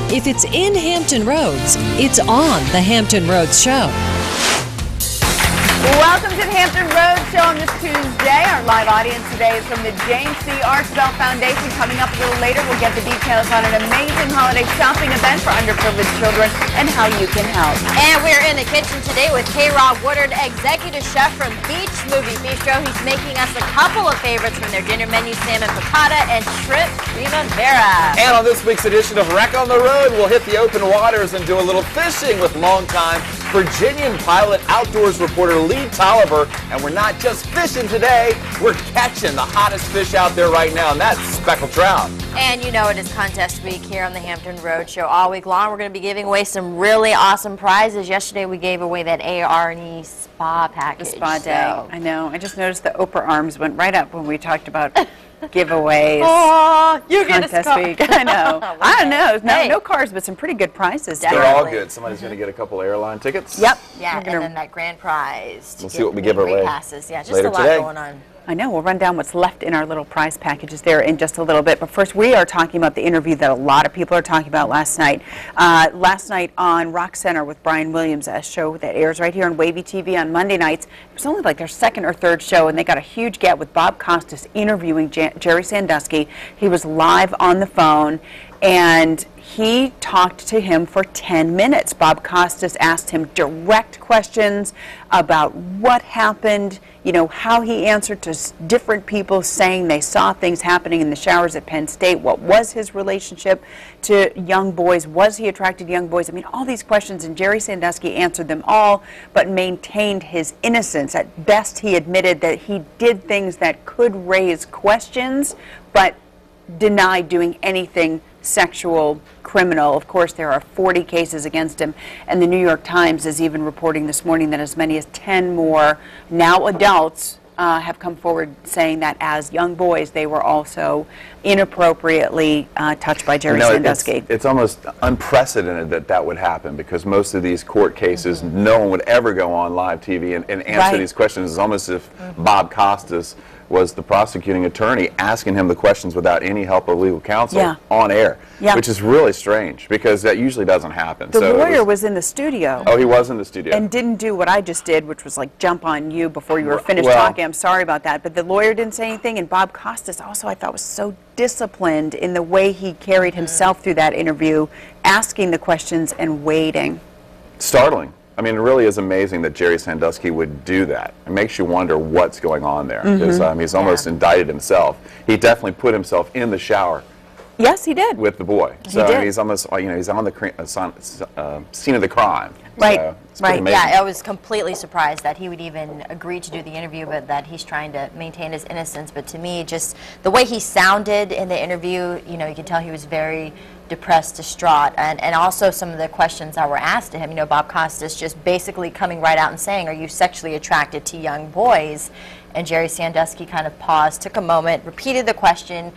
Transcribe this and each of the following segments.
If it's in Hampton Roads, it's on the Hampton Roads Show. Welcome to the Hampton Roads Show on this Tuesday. Our live audience today is from the James C. Archibald Foundation. Coming up a little later, we'll get the details on an amazing holiday shopping event for underprivileged children and how you can help. And we're in the kitchen today with K-Rob Woodard, executive chef from Beach Movie Bistro. He's making us a couple of favorites from their dinner menu, salmon piccata and shrimp primavera. And on this week's edition of Wreck on the Road, we'll hit the open waters and do a little fishing with longtime Virginian pilot outdoors reporter Lee Tolliver. And we're not just fishing today, we're catching the hottest fish out there right now, and that's speckled trout. And you know it is contest week here on the Hampton Road Show all week long. We're going to be giving away some really awesome prizes. Yesterday we gave away that A&E spa package. The spa day. I know. I just noticed the Oprah arms went right up when we talked about giveaways. Oh, you get a contest week. I know. I don't know. No cars, but some pretty good prizes. They're all good. Somebody's going to get a couple airline tickets. Yep. Yeah, and then that grand prize. We'll see what we give away. Passes. Yeah, just later a lot today. going on. I know. We'll run down what's left in our little prize packages there in just a little bit. But first, we are talking about the interview that a lot of people are talking about last night. Last night on Rock Center with Brian Williams, a show that airs right here on Wavy TV on Monday nights. It was only like their second or third show, and they got a huge get with Bob Costas interviewing Jerry Sandusky. He was live on the phone, and he talked to him for 10 minutes. Bob Costas asked him direct questions about what happened, you know, how he answered to different people saying they saw things happening in the showers at Penn State. What was his relationship to young boys? Was he attracted to young boys? I mean, all these questions, and Jerry Sandusky answered them all, but maintained his innocence. At best, he admitted that he did things that could raise questions, but denied doing anything sexual, criminal. Of course, there are 40 cases against him, and the New York Times is even reporting this morning that as many as 10 more, now adults, have come forward saying that as young boys they were also inappropriately touched by Jerry Sandusky. It's almost unprecedented that that would happen, because most of these court cases, no one would ever go on live TV and answer these questions. It's almost as if Bob Costas was the prosecuting attorney asking him the questions without any help of legal counsel on air, which is really strange, because that usually doesn't happen. The lawyer was in the studio. Oh, he was in the studio. And didn't do what I just did, which was like jump on you before you were finished talking. I'm sorry about that. But the lawyer didn't say anything, and Bob Costas also, I thought, was so disciplined in the way he carried himself through that interview, asking the questions and waiting. Startling. I mean, it really is amazing that Jerry Sandusky would do that. It makes you wonder what's going on there. Because he's almost indicted himself. He definitely put himself in the shower. Yes, he did. With the boy. So he's almost, you know, he's on the scene of the crime. Right. So it's amazing. Yeah, I was completely surprised that he would even agree to do the interview, but that he's trying to maintain his innocence. But to me, just the way he sounded in the interview, you know, you could tell he was very depressed, distraught, and also some of the questions that were asked to him. You know, Bob Costas just basically coming right out and saying, "Are you sexually attracted to young boys?" And Jerry Sandusky kind of paused, took a moment, repeated the question,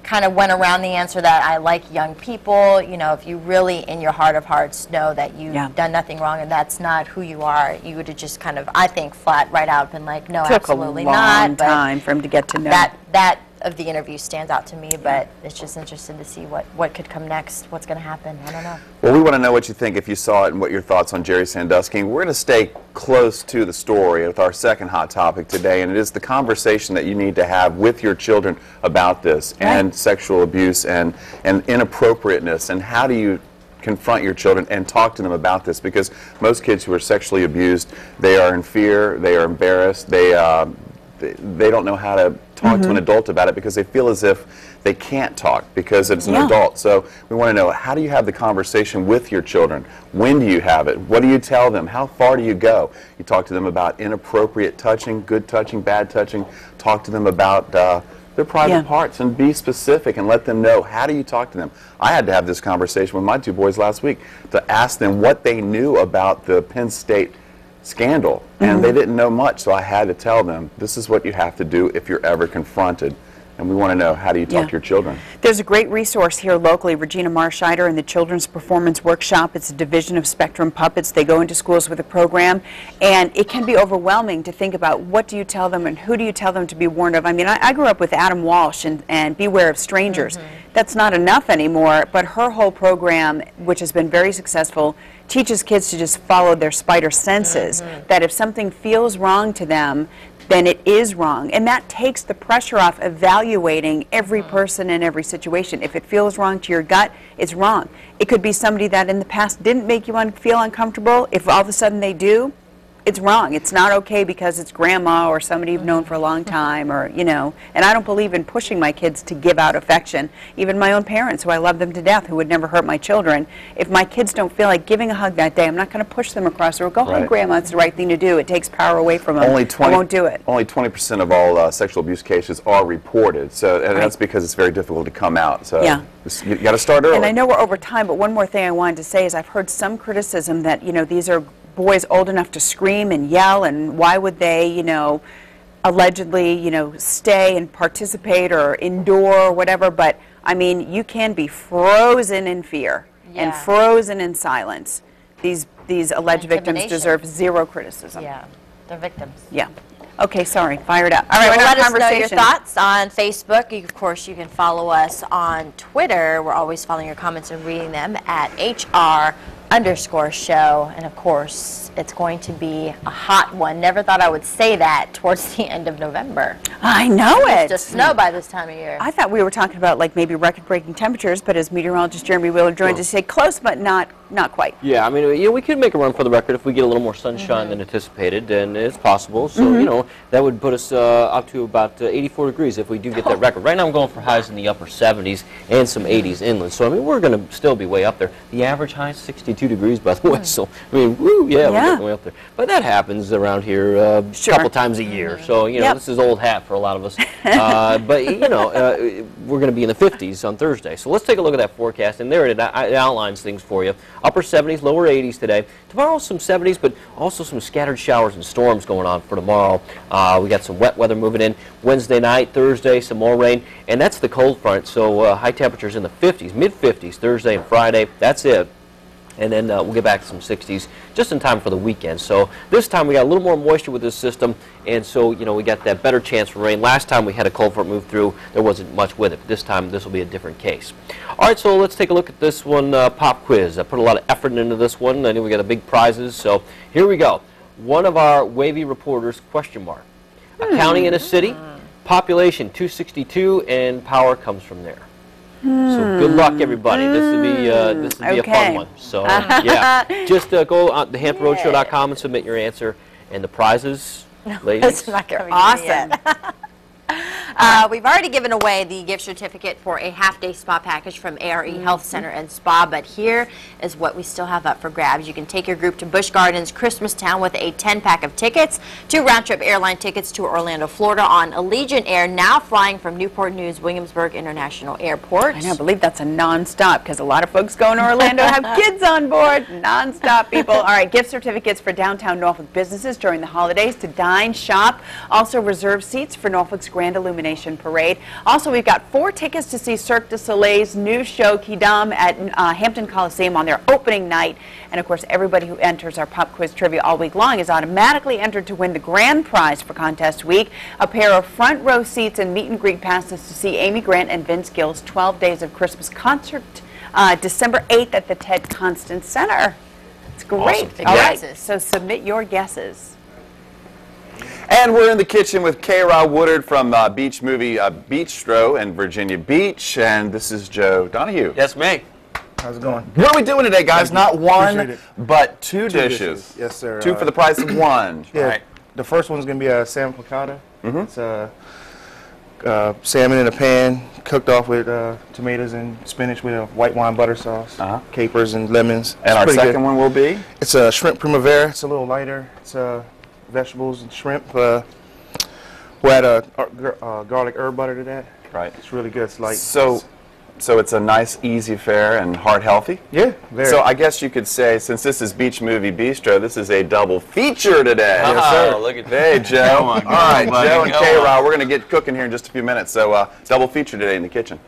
kind of went around the answer that I like young people. You know, if you really in your heart of hearts know that you've done nothing wrong and that's not who you are, you would have just kind of, I think, flat right out been like, no, absolutely not. Took a long time for him to get to know. That of the interview stands out to me, but it's just interesting to see what could come next, what's going to happen. I don't know. Well, we want to know what you think if you saw it and what your thoughts on Jerry Sandusky. We're going to stay close to the story with our second hot topic today, and it is the conversation that you need to have with your children about this and sexual abuse and inappropriateness, and how do you confront your children and talk to them about this, because most kids who are sexually abused, they are in fear, they are embarrassed, they don't know how to talk to an adult about it, because they feel as if they can't talk because it's an adult. So we want to know, how do you have the conversation with your children? When do you have it? What do you tell them? How far do you go? You talk to them about inappropriate touching, good touching, bad touching. Talk to them about their private parts, and be specific and let them know. How do you talk to them? I had to have this conversation with my two boys last week to ask them what they knew about the Penn State scandal, and they didn't know much, so I had to tell them, this is what you have to do if you're ever confronted And we want to know, how do you talk to your children? There's a great resource here locally, Regina Marscheider and the Children's Performance Workshop. It's a division of Spectrum Puppets. They go into schools with a program, and it can be overwhelming to think about what do you tell them and who do you tell them to be warned of. I mean, I grew up with Adam Walsh and Beware of Strangers. That's not enough anymore, but her whole program, which has been very successful, teaches kids to just follow their spider senses, that if something feels wrong to them, then it is wrong. And that takes the pressure off evaluating every person in every situation. If it feels wrong to your gut, it's wrong. It could be somebody that in the past didn't make you feel uncomfortable. If all of a sudden they do, it's wrong. It's not okay because it's grandma or somebody you've known for a long time, or, you know. And I don't believe in pushing my kids to give out affection. Even my own parents, who I love them to death, who would never hurt my children. If my kids don't feel like giving a hug that day, I'm not going to push them across the road. Go hug grandma. It's the right thing to do. It takes power away from them. I won't do it. Only 20% of all sexual abuse cases are reported. So, and that's because it's very difficult to come out. So you got to start early. And I know we're over time, but one more thing I wanted to say is I've heard some criticism that, you know, these are boys old enough to scream and yell, and why would they, you know, allegedly, you know, stay and participate or endure or whatever. But I mean, you can be frozen in fear and frozen in silence. These alleged victims deserve zero criticism. Yeah, they're victims. Yeah. Okay, sorry, fired up. All right, well, let us know your thoughts on Facebook. Of course, you can follow us on Twitter. We're always following your comments and reading them at HR_show. And of course, it's going to be a hot one. Never thought I would say that towards the end of November. I know it. It's just snow by this time of year. I thought we were talking about like maybe record-breaking temperatures, but as meteorologist Jeremy Wheeler joined us, say close, but not quite. Yeah, I mean, you know, we could make a run for the record if we get a little more sunshine than anticipated, and it's possible. So, you know, that would put us up to about 84 degrees if we do get that record. Right now I'm going for highs in the upper 70s and some 80s inland. So, I mean, we're going to still be way up there. The average high is 62 degrees, by the way. So, I mean, woo, we're getting way up there. But that happens around here a couple times a year. So, you know, this is old hat for a lot of us. But, you know, we're going to be in the 50s on Thursday. So let's take a look at that forecast. And there it outlines things for you. Upper 70s, lower 80s today. Tomorrow some 70s, but also some scattered showers and storms going on for tomorrow. We got some wet weather moving in Wednesday night, Thursday, some more rain. And that's the cold front. So high temperatures in the 50s, mid-50s Thursday and Friday. That's it. And then we'll get back to some 60s just in time for the weekend. So this time we got a little more moisture with this system, and so, you know, we got that better chance for rain. Last time we had a cold front move through, there wasn't much with it. But this time this will be a different case. All right, so let's take a look at this one, pop quiz. I put a lot of effort into this one. I know we got the big prizes, so here we go. One of our wavy reporters, question mark. A county in a city, population 262, and power comes from there. So good luck, everybody. This will be a fun one. So yeah, just go on the HamptonRoadshow.com and submit your answer. And the prizes, ladies, It's not going to awesome. We've already given away the gift certificate for a half-day spa package from ARE Health Center and Spa, but here is what we still have up for grabs. You can take your group to Busch Gardens Christmastown with a 10-pack of tickets, 2 round-trip airline tickets to Orlando, Florida on Allegiant Air, now flying from Newport News Williamsburg International Airport. I know, I believe that's a non-stop because a lot of folks going to Orlando have kids on board. Non-stop, people. All right, gift certificates for downtown Norfolk businesses during the holidays to dine, shop. Also reserve seats for Norfolk's Grand Illumination Parade. Also, we've got 4 tickets to see Cirque du Soleil's new show, Quidam, at Hampton Coliseum on their opening night. And of course, everybody who enters our pop quiz trivia all week long is automatically entered to win the grand prize for contest week, a pair of front row seats and meet and greet passes to see Amy Grant and Vince Gill's 12 Days of Christmas concert, December 8th at the Ted Constant Center. It's great. Awesome. All right, so submit your guesses. And we're in the kitchen with K-Rod Woodard from beach movie Beachstro in Virginia Beach. And this is Joe Donahue. Yes, me. How's it going? What are we doing today, guys? Not one, but two dishes. dishes. Yes, sir. 2 for the price of 1. Yeah. Right. The first one's going to be a salmon piccata. It's salmon in a pan, cooked off with tomatoes and spinach with a white wine butter sauce, capers and lemons. And our second one will be? It's a shrimp primavera. It's a little lighter. It's vegetables and shrimp. We'll add a garlic herb butter to that. Right. It's really good. It's light. So So it's a nice, easy fare and heart healthy? Yeah, very. So I guess you could say, since this is Beach Movie Bistro, this is a double feature today. Yes, sir. Look at Hey, Joe. Come on, All right, buddy, Joe and go K-Rod, we're going to get cooking here in just a few minutes. So double feature today in the kitchen.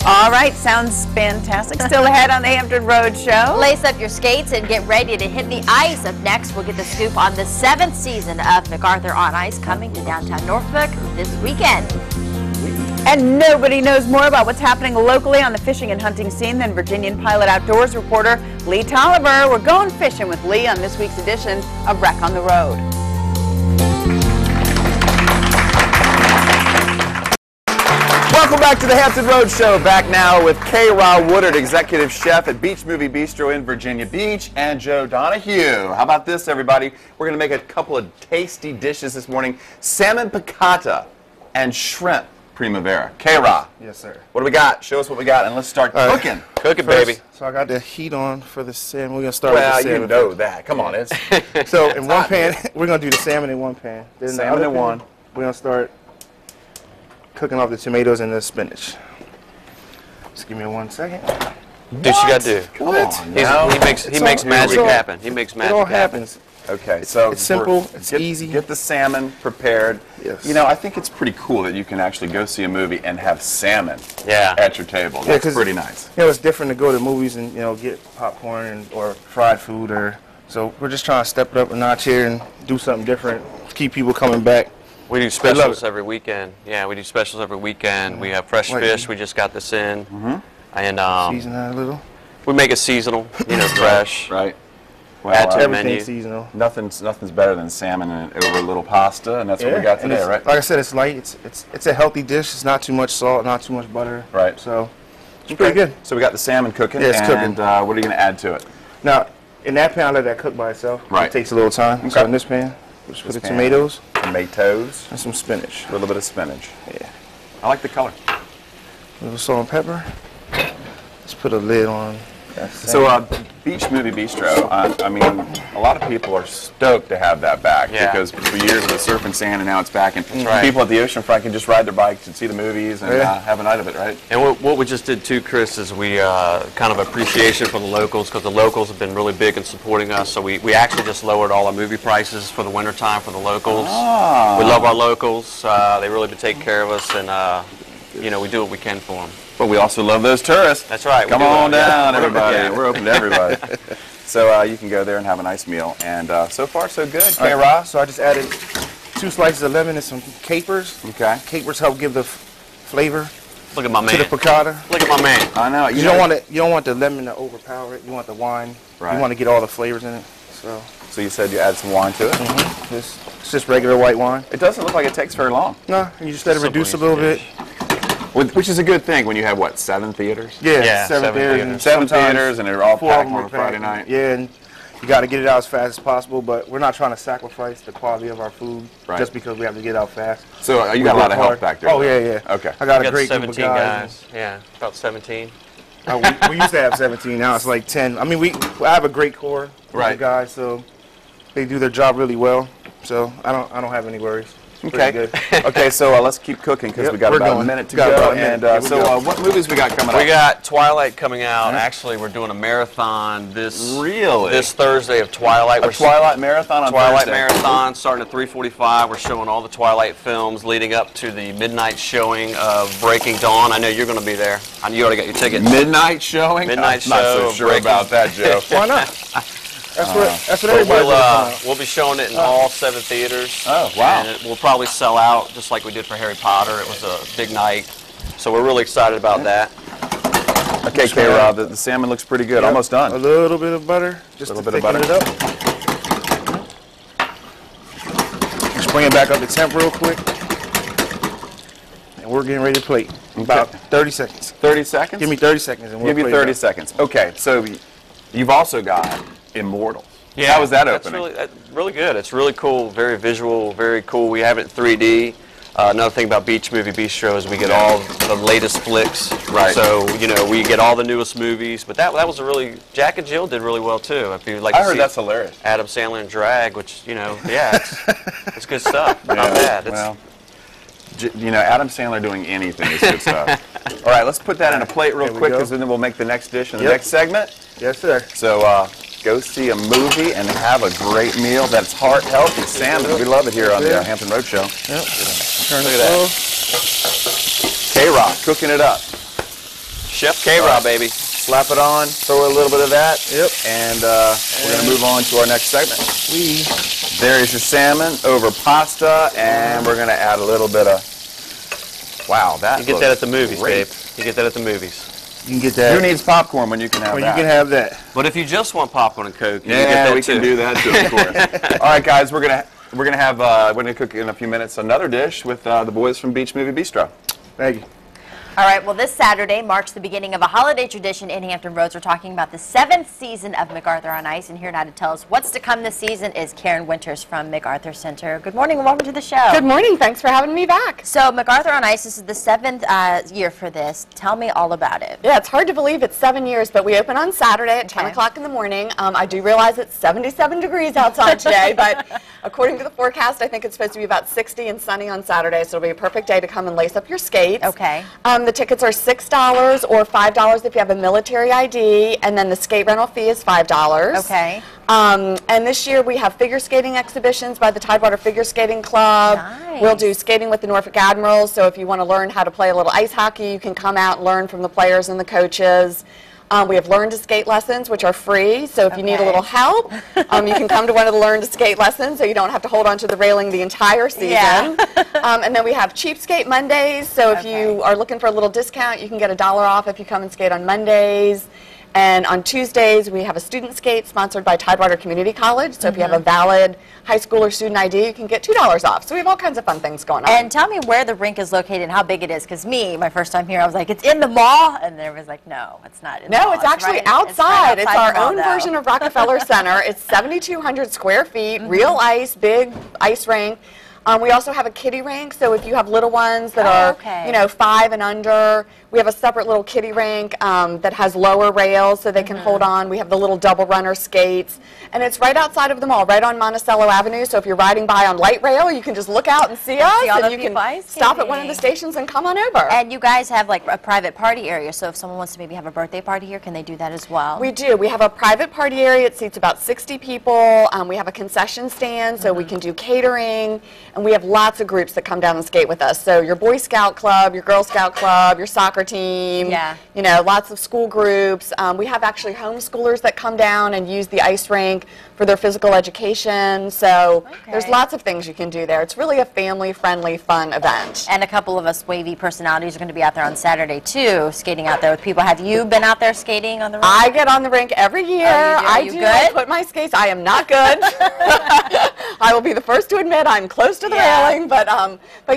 All right, sounds fantastic. Still ahead on the Hampton Road Show. Lace up your skates and get ready to hit the ice. Up next, we'll get the scoop on the 7th season of MacArthur on Ice coming to downtown Norfolk this weekend. And nobody knows more about what's happening locally on the fishing and hunting scene than Virginian Pilot Outdoors reporter Lee Tolliver. We're going fishing with Lee on this week's edition of Wreck on the Road. Welcome back to the Hampton Road Show. Back now with K-Rod Woodard, executive chef at Beach Movie Bistro in Virginia Beach, and Joe Donahue. How about this, everybody? We're going to make a couple of tasty dishes this morning. Salmon piccata and shrimp primavera. K-Rod. Yes, sir. What do we got? Show us what we got, and let's start cooking. Cook it, First, baby. So I got the heat on for the salmon. We're going to start with the Well, salmon. you know that. Come on, it's So in one pan, we're going to do the salmon in one pan. Then the Salmon other in pan, one. We're going to start cooking off the tomatoes and the spinach. Just give me 1 second. Do what you got to do. Come on now. He makes magic happen. He makes magic It all happen. happens. Okay, so It's simple, we're- it's get, easy. Get the salmon prepared. Yes. You know, I think it's pretty cool that you can actually go see a movie and have salmon Yeah. at your table. Yeah, That's 'cause, pretty nice. You know, it's different to go to movies and, you know, get popcorn or fried food. So we're just trying to step it up a notch here and do something different, keep people coming back. We do love specials it. every weekend. Yeah, we do specials every weekend. We have fresh Like- fish. We just got this in. And Season that a little. we make it seasonal, fresh. Right. Well, Add to the Everything menu. seasonal. nothing's better than salmon and over a little pasta, and that's what we got and today, it's- right? Like I said, it's light. It's a healthy dish. It's not too much salt, not too much butter. Right. So it's pretty good. So we got the salmon cooking, Yeah, it's and cooking. what are you going to add to it? Now, in that pan, I let that cook by itself. Right. It takes a little time. So Okay. in this pan, we just put the pan. tomatoes Tomatoes, and some spinach. a little bit of spinach. Yeah. I like the color. A little salt and pepper. Let's put a lid on. that So, salmon. Beach Movie Bistro, I mean, a lot of people are stoked to have that back Yeah. because for years it was surf and sand, and now it's back, and right. people at the oceanfront can just ride their bikes and see the movies and Yeah. have a night of it, right? And what we just did too, Chris, is we kind of appreciation for the locals, because the locals have been really big in supporting us. So we actually just lowered all our movie prices for the wintertime for the locals. Ah. We love our locals. They really do take care of us, and we do what we can for them. But we also love those tourists. That's right. we Come do on that, yeah. down, everybody. Yeah. We're open to everybody. So you can go there and have a nice meal. And so far, so good. All right, K-Rod? so I just added 2 slices of lemon and some capers. Okay. Capers help give the flavor Look at my to man. the piccata. Look at my man. I know. You don't want the lemon to overpower it. You want the wine. Right. You want to get all the flavors in it. So So you said you add some wine to it? it's just regular white wine. It doesn't look like it takes very long. No, you just let it Simple reduce a easy little dish. bit. Which is a good thing when you have, what, 7 theaters? Yeah, 7 7 theaters. theaters. And 7 sometimes theaters, and they're all 4 of packed them on are a Friday packed. night. Yeah, and you got to get it out as fast as possible, but we're not trying to sacrifice the quality of our food Right. just because we have to get out fast. So you We got a work lot of help hard. back there. Oh, though. yeah, yeah. Okay. I got We a got great group of 17 guys. guys. Yeah, about 17. We used to have 17. Now it's like 10. I mean, I have a great core Right. of guys, so they do their job really well. So I don't have any worries. It's Okay. pretty good. Okay, so let's keep cooking because Yep, we got we're about a going. minute to Got go. about a minute. And Here we so go. what movies we got coming up? We got Twilight coming out. Actually, we're doing a marathon this Thursday of Twilight. A Twilight marathon on Twilight Thursday. marathon starting at 3:45. We're showing all the Twilight films leading up to the midnight showing of Breaking Dawn. I know you're going to be there. I know you already got your tickets. Midnight showing? Midnight I'm not show so of sure Breaking- about that, Joe. Why not? That's what But everybody we'll be showing it in all 7 theaters. Oh, wow. And it will probably sell out just like we did for Harry Potter. It was a big night. So we're really excited about that. Okay, K-Rod, the salmon looks pretty good. Almost A done. little bit of butter, just Little to bit of thicken butter. it up. Just bring it back up to temp real quick. And we're getting ready to plate. About 30 seconds. 30 seconds? Give me 30 seconds and we'll Give you plate it 30 up. seconds. Okay, so you've also got Immortal. Yeah, How was that that's opening? really good. It's really cool, very visual, very cool. We have it in 3D. Another thing about Beach Movie Bistro is we get all the latest flicks. Right. So, we get all the newest movies. But that was a really, Jack and Jill did really well too. If you like I to heard see that's hilarious. Adam Sandler and Drag, which, it's good stuff. Not bad. Well, Adam Sandler doing anything is good stuff. All right, let's put that in a plate real There we quick, go. because then we'll make the next dish in the Yep. next segment. Yes, sir. So go see a movie and have a great meal that's healthy salmon. We love it here on the Hampton Road Show. Yep. Turn Look it at that. K-Rock cooking it up. Chef K-Rob, baby. Slap it on, throw a little bit of that, Yep. and we're going to move on to our next segment. There is your salmon over pasta, and we're going to add a little bit of, wow, that You get that looks at the movies, great. babe. You get that at the movies. You can get that. Who needs popcorn when you can have Well, that? you can have that. But if you just want popcorn and Coke, you can Yeah, get that we too. can do that too, of course. All right, guys, we're gonna cook in a few minutes another dish with the boys from Beach Movie Bistro. Thank you. All right, well, this Saturday marks the beginning of a holiday tradition in Hampton Roads. We're talking about the 7th season of MacArthur on Ice, and here now to tell us what's to come this season is Karen Winters from MacArthur Center. Good morning and welcome to the show. Good morning. Thanks for having me back. So MacArthur on Ice, this is the 7th year for this. Tell me all about it. Yeah, it's hard to believe it's 7 years, but we open on Saturday at 10 Okay. o'clock in the morning. I do realize it's 77 degrees outside today, but according to the forecast, I think it's supposed to be about 60 and sunny on Saturday, so it'll be a perfect day to come and lace up your skates. Okay. The tickets are $6 or $5 if you have a military ID, and then the skate rental fee is $5. Okay. And this year we have figure skating exhibitions by the Tidewater Figure Skating Club. Nice. We'll do skating with the Norfolk Admirals, so if you want to learn how to play a little ice hockey, you can come out and learn from the players and the coaches. We have learn to skate lessons, which are free, so if you need a Okay. little help, you can come to one of the learn to skate lessons so you don't have to hold onto the railing the entire season. Yeah. And then we have cheapskate Mondays, so if Okay. you are looking for a little discount, you can get $1 off if you come and skate on Mondays. And on Tuesdays, we have a student skate sponsored by Tidewater Community College. So if you have a valid high school or student ID, you can get $2 off. So we have all kinds of fun things going on. And tell me where the rink is located and how big it is, because my first time here, I was like, it's in the mall, and then everyone's like, no, it's not in the mall. No, it's actually right- outside. It's right our outside the mall, own though. version of Rockefeller Center. It's 7,200 square feet, real ice, big ice rink. We also have a kiddie rink, so if you have little ones that are, okay. 5 and under, we have a separate little kiddie rink that has lower rails so they can hold on. We have the little double runner skates, and it's right outside of the mall, right on Monticello Avenue. So if you're riding by on light rail, you can just look out and see us, see all and the you can people ice stop at one of the skating. stations and come on over. And you guys have like a private party area, so if someone wants to maybe have a birthday party here, can they do that as well? We do. We have a private party area. It seats about 60 people. We have a concession stand, so we can do catering, and we have lots of groups that come down and skate with us. So your Boy Scout club, your Girl Scout club, your soccer team, Yeah. Lots of school groups. We have actually homeschoolers that come down and use the ice rink for their physical education. So there's Okay. lots of things you can do there. It's really a family-friendly, fun event. And a couple of us wavy personalities are going to be out there on Saturday too, skating out there with people. Have you been out there skating on the rink? I get on the rink every year. Oh, you do? Are I you do. good? I put my skates. I am not good. I will be the first to admit I'm close to the Yeah. railing, but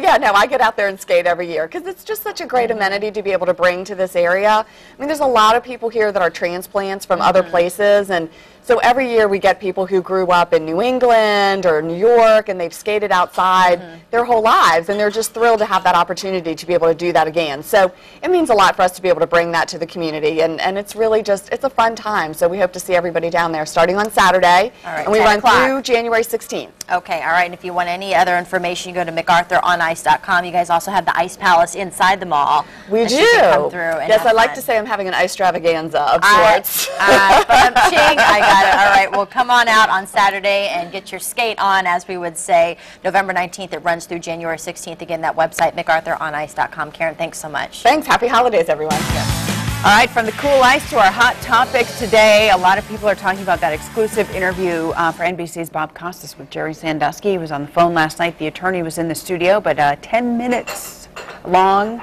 yeah, no, I get out there and skate every year because it's just such a great amenity to be able to bring to this area. I mean, there's a lot of people here that are transplants from other places, and so every year we get people who grew up in New England or New York, and they've skated outside their whole lives, and they're just thrilled to have that opportunity to be able to do that again. So it means a lot for us to be able to bring that to the community, and it's really just, it's a fun time. So we hope to see everybody down there starting on Saturday, All right, and we 10 run o'clock. through January 16th. Okay, all right. And if you want any other information, you go to MacArthurOnIce.com. You guys also have the Ice Palace inside the mall. We that do. you can come through and Yes, have I like fun. to say I'm having an ice extravaganza of I sorts. got it. All right, well, come on out on Saturday and get your skate on, as we would say. November 19th, it runs through January 16th. Again, that website, MacArthurOnIce.com. Karen, thanks so much. Thanks. Happy holidays, everyone. All right, from the cool ice to our hot topic today, a lot of people are talking about that exclusive interview for NBC's Bob Costas with Jerry Sandusky. He was on the phone last night. The attorney was in the studio, but 10 minutes long,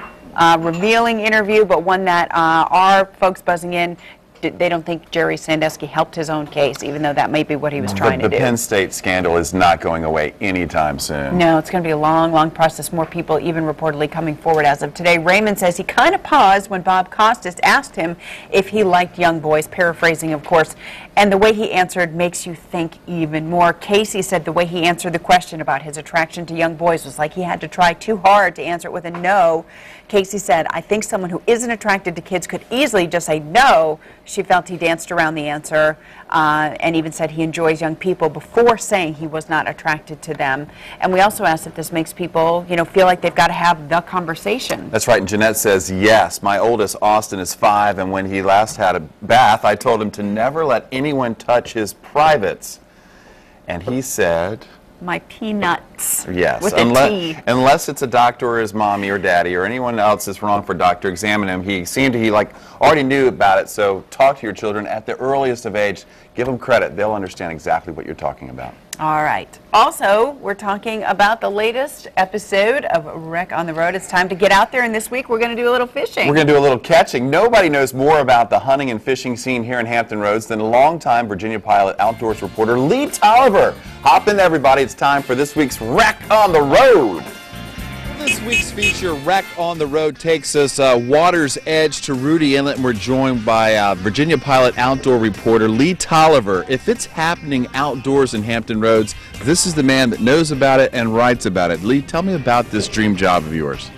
revealing interview, but one that our folks buzzing in, they don't think Jerry Sandusky helped his own case, even though that may be what he was trying to But do. the Penn State scandal is not going away anytime soon. No, it's going to be a long, long process. More people even reportedly coming forward as of today. Raymond says he kind of paused when Bob Costas asked him if he liked young boys, paraphrasing, of course, and the way he answered makes you think even more. Casey said the way he answered the question about his attraction to young boys was like he had to try too hard to answer it with a no. Casey said, I think someone who isn't attracted to kids could easily just say no. She felt he danced around the answer and even said he enjoys young people before saying he was not attracted to them. And we also asked if this makes people, feel like they've got to have the conversation. That's right, and Jeanette says, yes, my oldest, Austin, is 5, and when he last had a bath, I told him to never let anyone touch his privates. And he said... My peanuts. Yes, with a T. Unless it's a doctor or his mommy or daddy or anyone else that's wrong for a doctor, examine him. He seemed to, already knew about it, so talk to your children at the earliest of age. Give them credit. They'll understand exactly what you're talking about. All right. Also, we're talking about the latest episode of Wreck on the Road. It's time to get out there, and this week we're going to do a little fishing. We're going to do a little catching. Nobody knows more about the hunting and fishing scene here in Hampton Roads than longtime Virginia Pilot outdoors reporter Lee Tolliver. Hop in, everybody. It's time for this week's Wreck on the Road. This week's feature, Wreck on the Road, takes us water's edge to Rudy Inlet, and we're joined by Virginia Pilot outdoor reporter Lee Tolliver. If it's happening outdoors in Hampton Roads, this is the man that knows about it and writes about it. Lee, tell me about this dream job of yours.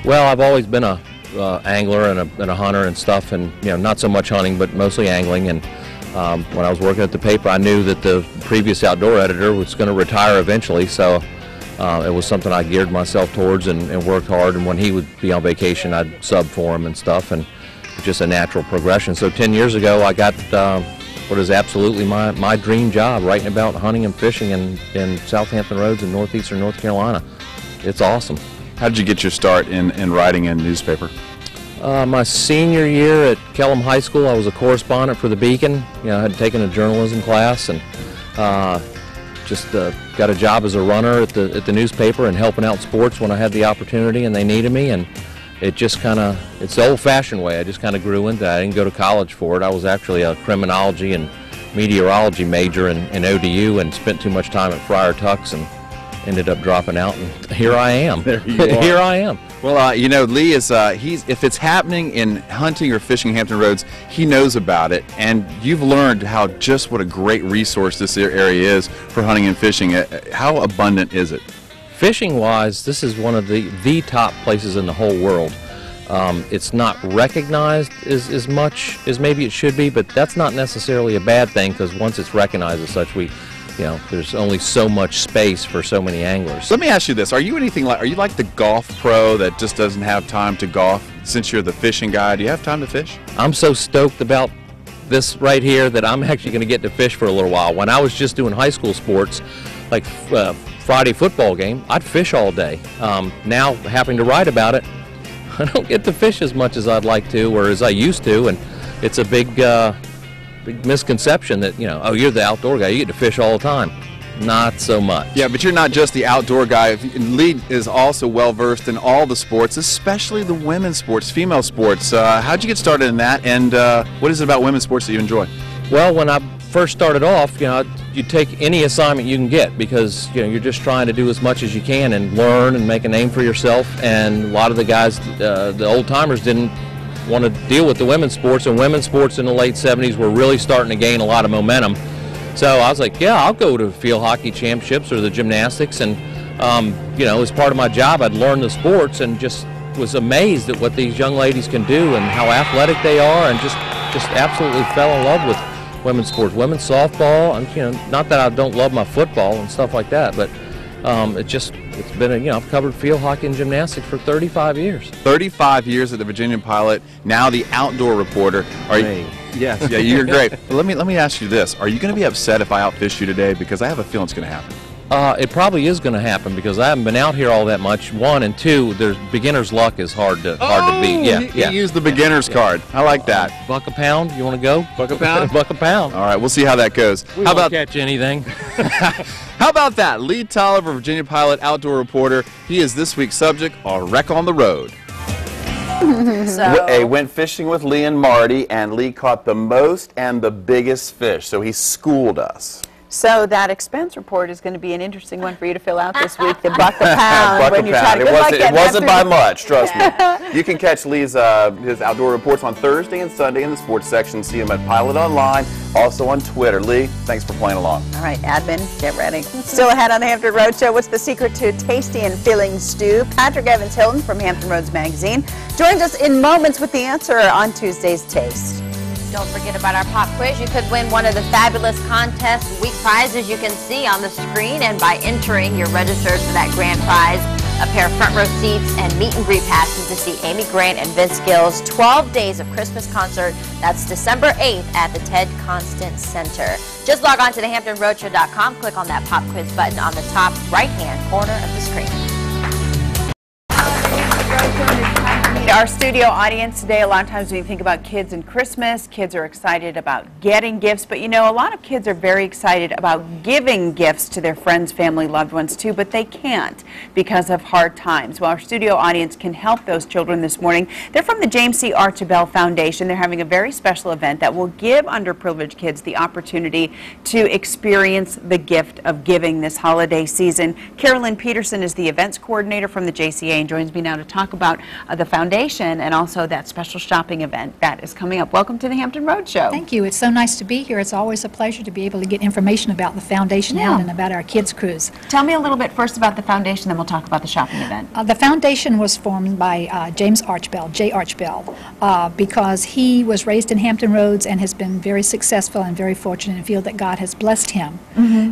Well, I've always been a angler and a hunter and stuff, and not so much hunting, but mostly angling. And when I was working at the paper, I knew that the previous outdoor editor was going to retire eventually, so it was something I geared myself towards and worked hard. And when he would be on vacation, I'd sub for him and stuff, and just a natural progression. So 10 years ago, I got what is absolutely my dream job, writing about hunting and fishing in Southampton Roads in northeastern North Carolina. It's awesome. How did you get your start in writing in newspaper? My senior year at Kellam High School, I was a correspondent for the Beacon. I had taken a journalism class and just got a job as a runner at the newspaper and helping out sports when I had the opportunity and they needed me. And it just it's the old-fashioned way. I just kind of grew into that. I didn't go to college for it. I was actually a criminology and meteorology major in ODU and spent too much time at Friar Tuck's and ended up dropping out, and here I am. There you are. Here I am. Well, Lee is, if it's happening in hunting or fishing Hampton Roads, he knows about it, and you've learned what a great resource this area is for hunting and fishing. How abundant is it? Fishing-wise, this is one of the top places in the whole world. It's not recognized as much as maybe it should be, but that's not necessarily a bad thing, because once it's recognized as such, there's only so much space for so many anglers. Let me ask you this. Are you like the golf pro that just doesn't have time to golf? Since you're the fishing guy, do you have time to fish? I'm so stoked about this right here that I'm actually going to get to fish for a little while. When I was just doing high school sports, like Friday football game, I'd fish all day. Now, having to write about it, I don't get to fish as much as I'd like to or as I used to, and it's a big misconception that, oh, you're the outdoor guy, you get to fish all the time. Not so much. Yeah, but you're not just the outdoor guy. Lee is also well-versed in all the sports, especially the women's sports, female sports. How'd you get started in that, and what is it about women's sports that you enjoy? Well, when I first started off, you take any assignment you can get, because you're just trying to do as much as you can and learn and make a name for yourself. And a lot of the guys, the old-timers, didn't want to deal with the women's sports, and women's sports in the late 70s were really starting to gain a lot of momentum. So I was like, yeah, I'll go to field hockey championships or the gymnastics, and as part of my job, I'd learn the sports and just was amazed at what these young ladies can do and how athletic they are, and just absolutely fell in love with women's sports, women's softball, and not that I don't love my football and stuff like that, but it's been I've covered field hockey and gymnastics for 35 years. 35 years at the Virginia Pilot, now the outdoor reporter. Yes, yeah, you're great. But let me ask you this. Are you going to be upset if I outfish you today? Because I have a feeling it's going to happen. It probably is going to happen, because I haven't been out here all that much. One, and two, there's beginner's luck is hard to beat. Yeah, he used the beginner's card. I like that. Buck a pound. You want to go? Buck a pound. Buck a pound. All right, we'll see how that goes. How about catch anything? How about that? Lee Tolliver, Virginia Pilot outdoor reporter. He is this week's subject on Wreck on the Road. I went fishing with Lee and Marty, and Lee caught the most and the biggest fish, so he schooled us. So that expense report is going to be an interesting one for you to fill out this week, the buck a pound. Buck a pound. It wasn't by much, trust me. You can catch Lee's his outdoor reports on Thursday and Sunday in the sports section. See him at Pilot Online, also on Twitter. Lee, thanks for playing along. All right, admin, get ready. Still ahead on the Hampton Road Show, what's the secret to tasty and filling stew? Patrick Evans Hilton from Hampton Roads Magazine joins us in moments with the answer on Tuesday's Taste. Don't forget about our pop quiz. You could win one of the fabulous contest week prizes you can see on the screen, and by entering, you're registered for that grand prize, a pair of front row seats and meet and greet passes to see Amy Grant and Vince Gill's 12 Days of Christmas concert. That's December 8th at the Ted Constant Center. Just log on to thehamptonroadshow.com, click on that pop quiz button on the top right-hand corner of the screen. Our studio audience today, a lot of times when you think about kids and Christmas, kids are excited about getting gifts, but you know, a lot of kids are very excited about giving gifts to their friends, family, loved ones too, but they can't because of hard times. Well, our studio audience can help those children this morning. They're from the James C. Archibald Foundation. They're having a very special event that will give underprivileged kids the opportunity to experience the gift of giving this holiday season. Carolyn Peterson is the events coordinator from the JCA and joins me now to talk about the foundation and also that special shopping event that is coming up. Welcome to the Hampton Roadshow. Thank you. It's so nice to be here. It's always a pleasure to be able to get information about the foundation and about our kids cruise. Tell me a little bit first about the foundation, then we'll talk about the shopping event. The foundation was formed by James Archibald, J. Archibald, because he was raised in Hampton Roads and has been very successful and very fortunate and feel that God has blessed him.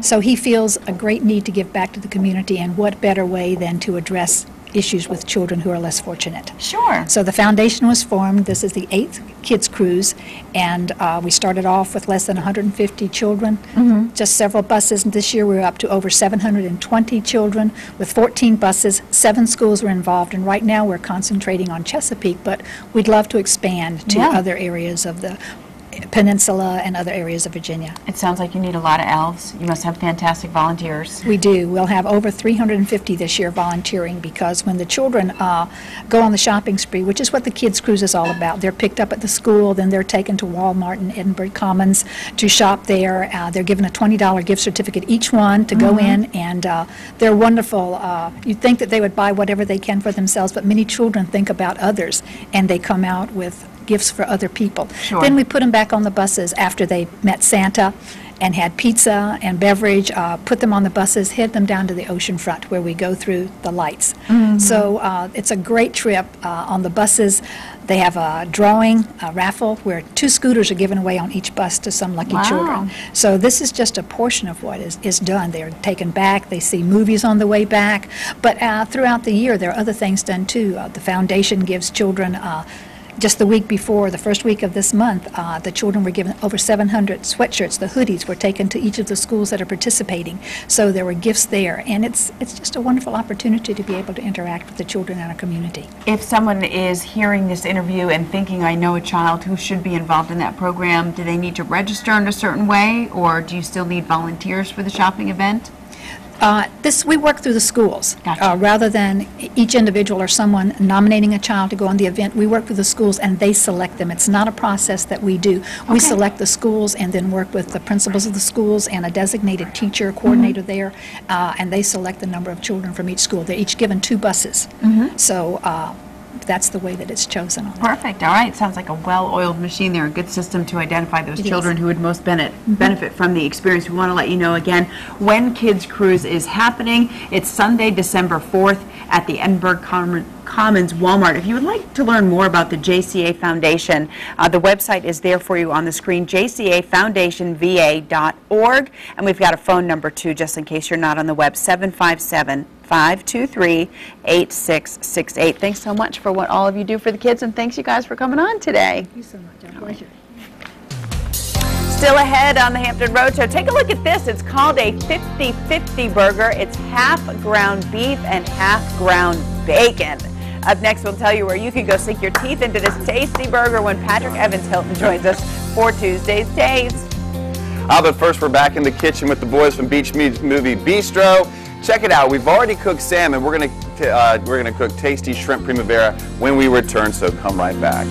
So he feels a great need to give back to the community, and what better way than to address issues with children who are less fortunate. Sure. So the foundation was formed. This is the 8th kids cruise, and we started off with less than 150 children, just several buses, and this year we're up to over 720 children with 14 buses. 7 schools were involved, and right now we're concentrating on Chesapeake, but we'd love to expand to other areas of the peninsula and other areas of Virginia. It sounds like you need a lot of elves. You must have fantastic volunteers. We do. We'll have over 350 this year volunteering, because when the children go on the shopping spree, which is what the kids cruise is all about, they're picked up at the school, then they're taken to Walmart and Edinburgh Commons to shop there. They're given a $20 gift certificate each one to go in, and they're wonderful. You'd think that they would buy whatever they can for themselves, but many children think about others, and they come out with gifts for other people. Sure. Then we put them back on the buses after they met Santa and had pizza and beverage, put them on the buses, head them down to the ocean front where we go through the lights. So it's a great trip. On the buses, they have a drawing, a raffle, where 2 scooters are given away on each bus to some lucky children. So this is just a portion of what is done. They're taken back, they see movies on the way back, but throughout the year there are other things done too. The foundation gives children just the week before, the first week of this month, the children were given over 700 sweatshirts. The hoodies were taken to each of the schools that are participating. So there were gifts there, and it's just a wonderful opportunity to be able to interact with the children in our community. If someone is hearing this interview and thinking, I know a child who should be involved in that program, do they need to register in a certain way, or do you still need volunteers for the shopping event? We work through the schools. Gotcha. Rather than each individual or someone nominating a child to go on the event, we work with the schools and they select them. It's not a process that we do. We select the schools and then work with the principals of the schools and a designated teacher, coordinator there, and they select the number of children from each school. They're each given 2 buses. So that's the way that it's chosen on. Perfect. All right. Sounds like a well-oiled machine there, a good system to identify those children who would most benefit from the experience. We want to let you know again when Kids Cruise is happening. It's Sunday, December 4th at the Edinburgh Commons Walmart. If you would like to learn more about the JCA Foundation, the website is there for you on the screen, jcafoundationva.org, and we've got a phone number too, just in case you're not on the web, 757-523-8668. Thanks so much for what all of you do for the kids, and thanks you guys for coming on today. Thank you so much. Our pleasure. Still ahead on the Hampton Roadshow. Take a look at this. It's called a 50-50 burger. It's half ground beef and half ground bacon. Up next, we'll tell you where you can go sink your teeth into this tasty burger when Patrick Evans Hilton joins us for Tuesday's Taste. But first, we're back in the kitchen with the boys from Beach Movie Bistro. Check it out. We've already cooked salmon. We're gonna cook tasty shrimp primavera when we return. So come right back.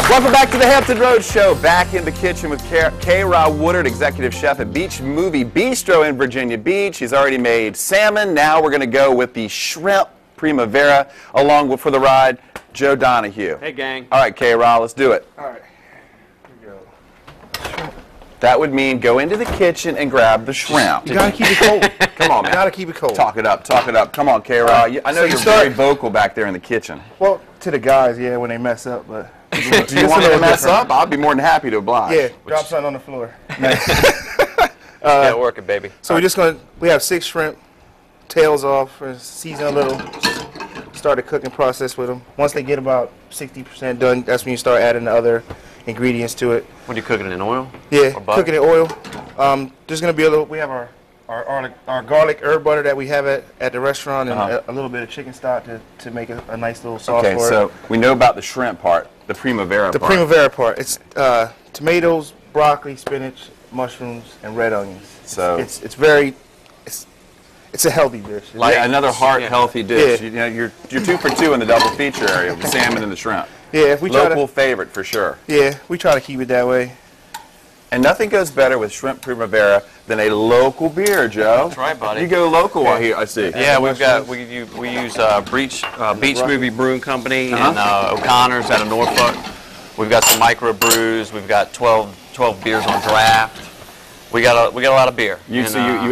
Welcome back to the Hampton Roads Show. Back in the kitchen with K-Ra Woodard, executive chef at Beach Movie Bistro in Virginia Beach. He's already made salmon. Now we're going to go with the shrimp primavera. Along with for the ride, Joe Donahue. Hey, gang. All right, K-Ra, let's do it. All right, here we go. Shrimp That would mean go into the kitchen and grab the shrimp. You gotta keep it cold. Come on, man. You gotta keep it cold. Talk it up, talk it up. Come on, K-Rod. I know So you're very vocal back there in the kitchen. Well, to the guys, yeah, when they mess up, but Do you want me to mess up? I'll be more than happy to oblige. yeah, drop something on the floor. Yeah, work it, baby. So we have 6 shrimp, tails off, and season a little. Start the cooking process with them. Once they get about 60% done, that's when you start adding the other ingredients to it. When you cooking it in oil? Yeah, Or butter? cooking in oil. There's gonna be a little. We have our garlic herb butter that we have at the restaurant, and a little bit of chicken stock to make a nice little sauce Okay, for so it. we know about the shrimp part, the primavera The part. primavera part. It's tomatoes, broccoli, spinach, mushrooms, and red onions. So- It's a healthy dish. Yeah, another heart-healthy dish. Yeah. You're 2 for 2 in the double feature area, the salmon and the shrimp. Yeah, if we try Local to. favorite for sure. Yeah, we try to keep it that way. And nothing goes better with shrimp primavera than a local beer, Joe. That's right, buddy. You go local out here, I see. Yeah, we use Beach Movie Brewing Company and O'Connor's out of Norfolk. We've got some micro brews. We've got 12 beers on draft. We got a lot of beer. You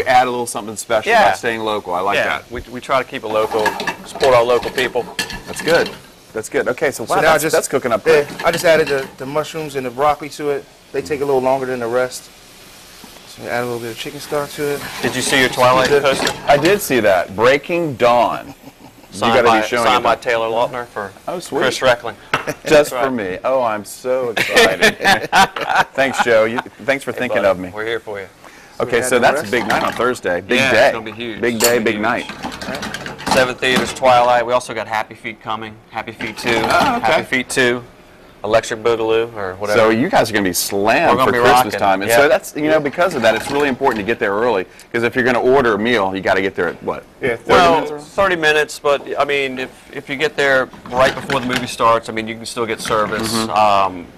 add a little something special by staying local. I like that. We try to keep it local, support our local people. That's good. That's good. Okay, so wow, now that's cooking up good. I just added the mushrooms and the broccoli to it. They take a little longer than the rest. So add a little bit of chicken stock to it. Did you see your Twilight poster? I did see that. Breaking Dawn. Signed by Taylor Lautner for sweet. Chris Reckling. Just for me. Oh, I'm so excited. Thanks, Joe. Thanks for thinking buddy, of me. We're here for you. Okay, so that's a big night on Thursday. Big Yeah, day. it's gonna be huge. Big It's day, gonna be big huge. night. 7 theaters, Twilight. We also got Happy Feet coming. Happy Feet 2. Oh, okay. Happy Feet 2. Electric Boogaloo or whatever. So you guys are going to be slammed We're gonna for be Christmas rocking, time. And yeah. so that's, because of that, it's really important to get there early. Because if you're going to order a meal, you got to get there at what? Yeah, 30 well, minutes or so? 30 minutes, but I mean, if you get there right before the movie starts, I mean, you can still get service.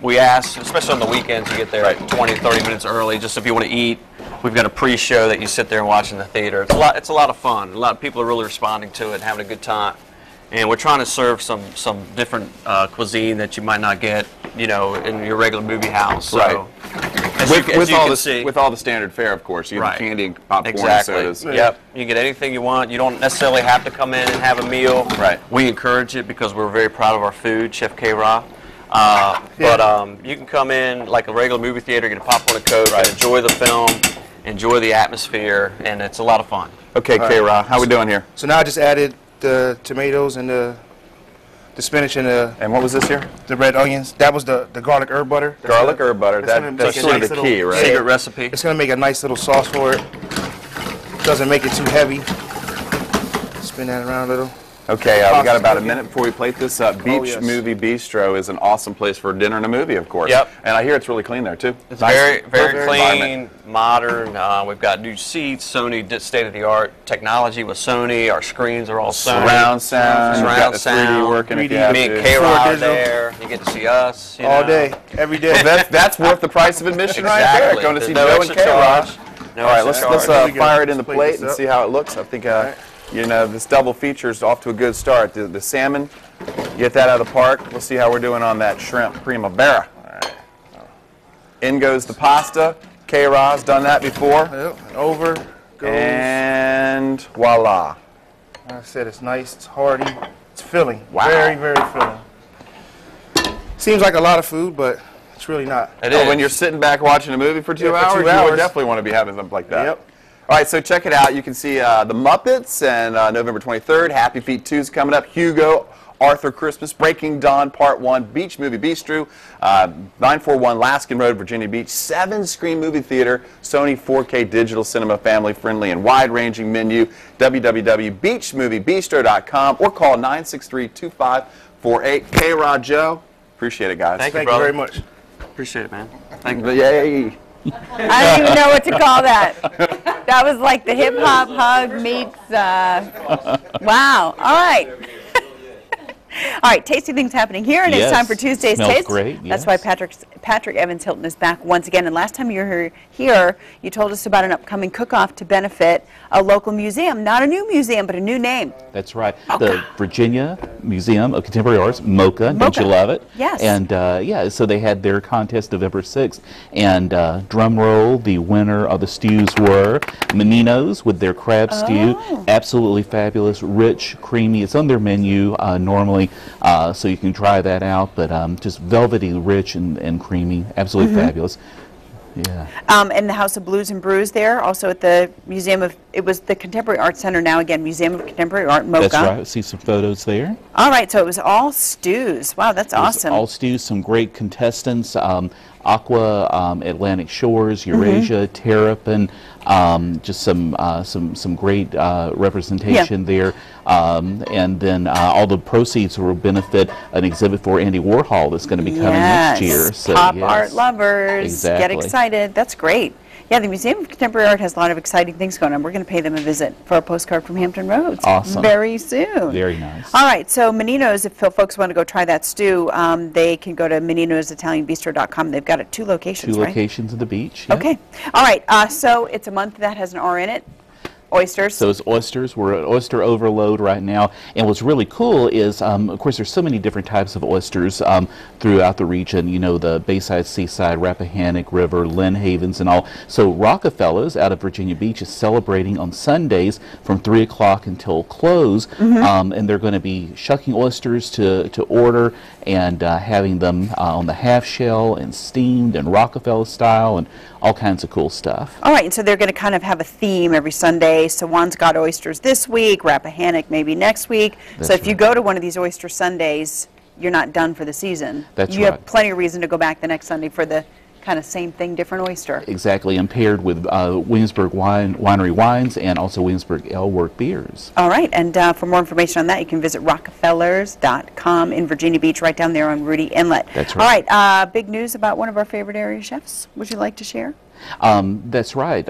We ask, especially on the weekends, you get there 20, 30 minutes early, just if you want to eat. We've got a pre-show that you sit there and watch in the theater. It's a lot of fun. A lot of people are really responding to it and having a good time. And we're trying to serve some different cuisine that you might not get, in your regular movie house. So, Right. as you can see. With all the standard fare, of course. You have Right. candy and popcorn Exactly. and sodas. Yep. You can get anything you want. You don't necessarily have to come in and have a meal. Right. We encourage it because we're very proud of our food, Chef K-Ra. But you can come in like a regular movie theater, get a popcorn and Coke, and enjoy the film, enjoy the atmosphere, and it's a lot of fun. Okay, K-Ra, how we doing here? So now I just added the tomatoes and the spinach and And what was this here? the red onions. That was the garlic herb butter. Garlic herb butter. That's gonna That's make a sort of nice the little- key, right? Secret recipe. It's gonna make a nice little sauce for it. Doesn't make it too heavy. Spin that around a little. Okay, we got about a minute before we plate this up. Beach yes. Movie Bistro is an awesome place for dinner and a movie, of course. Yep. And I hear it's really clean there, too. It's Nice. very Perfect clean, environment. modern. We've got new seats. Sony did state-of-the-art technology with Sony. Our screens are all Sony. Surround sound. You've got Surround the 3D sound. working if you 3D. have Me and to. K-Ra are digital. there. You get to see us. All day, every day. That's worth the price of admission right Exactly. there. Going to see There's no Joe and extra K-Ra. charge. No All right, extra let's charge. fire it in the Let's plate plate this and up. see how it looks. I think, this double feature is off to a good start. The salmon, get that out of the park. We'll see how we're doing on that shrimp primavera. In goes the pasta. K-Ra's done that before. Yep, and over goes. And voila. Like I said, it's nice, it's hearty, it's filling. Wow. Very, very filling. Seems like a lot of food, but it's really not. It Oh, is. when you're sitting back watching a movie for 2 Yeah, for hours, 2 you would hours. definitely want to be having something like that. Yep. All right, so check it out. You can see the Muppets and November 23rd. Happy Feet 2 is coming up. Hugo, Arthur Christmas, Breaking Dawn Part 1, Beach Movie Bistro, 941 Laskin Road, Virginia Beach, 7-screen movie theater, Sony 4K digital cinema, family-friendly and wide-ranging menu, www.beachmoviebistro.com or call 963-2548. K-Rod Joe, appreciate it, guys. Thank you, Thank you brother. very much. Appreciate it, man. Thank you. Yay. I don't even know what to call that. That was like the hip hop hug meets. Wow. All right. All right, tasty things happening here, and it's time for Tuesday's Smells Taste. great, That's yes. why Patrick Evans Hilton is back once again. And last time you were here, you told us about an upcoming cook-off to benefit a local museum. Not a new museum, but a new name. That's right. The Virginia Museum of Contemporary Arts, MoCA. Don't you love it? Yes. And yeah, so they had their contest November 6th. And drum roll, the winner of the stews were Menino's with their crab stew. Absolutely fabulous, rich, creamy. It's on their menu normally, so you can try that out. But just velvety, rich, and creamy. Absolutely fabulous. Yeah. And the House of Blues and Brews there, also at the Museum of, it was the Contemporary Art Center, now again, Museum of Contemporary Art, MoCA. That's right. I see some photos there. All right, so it was all stews. Wow, that's awesome. All stews, some great contestants. Aqua, Atlantic Shores, Eurasia, Terrapin, just some great representation there. And then all the proceeds will benefit an exhibit for Andy Warhol that's going to be coming next year. So, Pop art lovers, get Exactly. excited. That's great. Yeah, the Museum of Contemporary Art has a lot of exciting things going on. We're going to pay them a visit for a postcard from Hampton Roads. Awesome. Very soon. Very nice. All right, so Menino's, if folks want to go try that stew, they can go to meninositalianbistro.com. They've got it 2 locations, Two right? locations at the beach. Yep. Okay. All right, so it's a month that has an R in it. Oysters. So it's oysters. We're at oyster overload right now. And what's really cool is, of course, there's so many different types of oysters throughout the region. You know, the Bayside, Seaside, Rappahannock River, Lynn Havens, and all. So Rockefeller's out of Virginia Beach is celebrating on Sundays from 3 o'clock until close. And they're going to be shucking oysters to order and having them on the half shell and steamed and Rockefeller style and all kinds of cool stuff. All right, and so they're going to kind of have a theme every Sunday. Sawan's got oysters this week, Rappahannock maybe next week. That's so if you right. go to one of these oyster Sundays, you're not done for the season. That's you right. have plenty of reason to go back the next Sunday for the kind of same thing, different oyster. Exactly, and paired with Williamsburg Winery wines and also Williamsburg Ale Work beers. All right, and for more information on that, you can visit rockefellers.com in Virginia Beach, right down there on Rudy Inlet. That's right. All right, big news about one of our favorite area chefs. Would you like to share? That's right.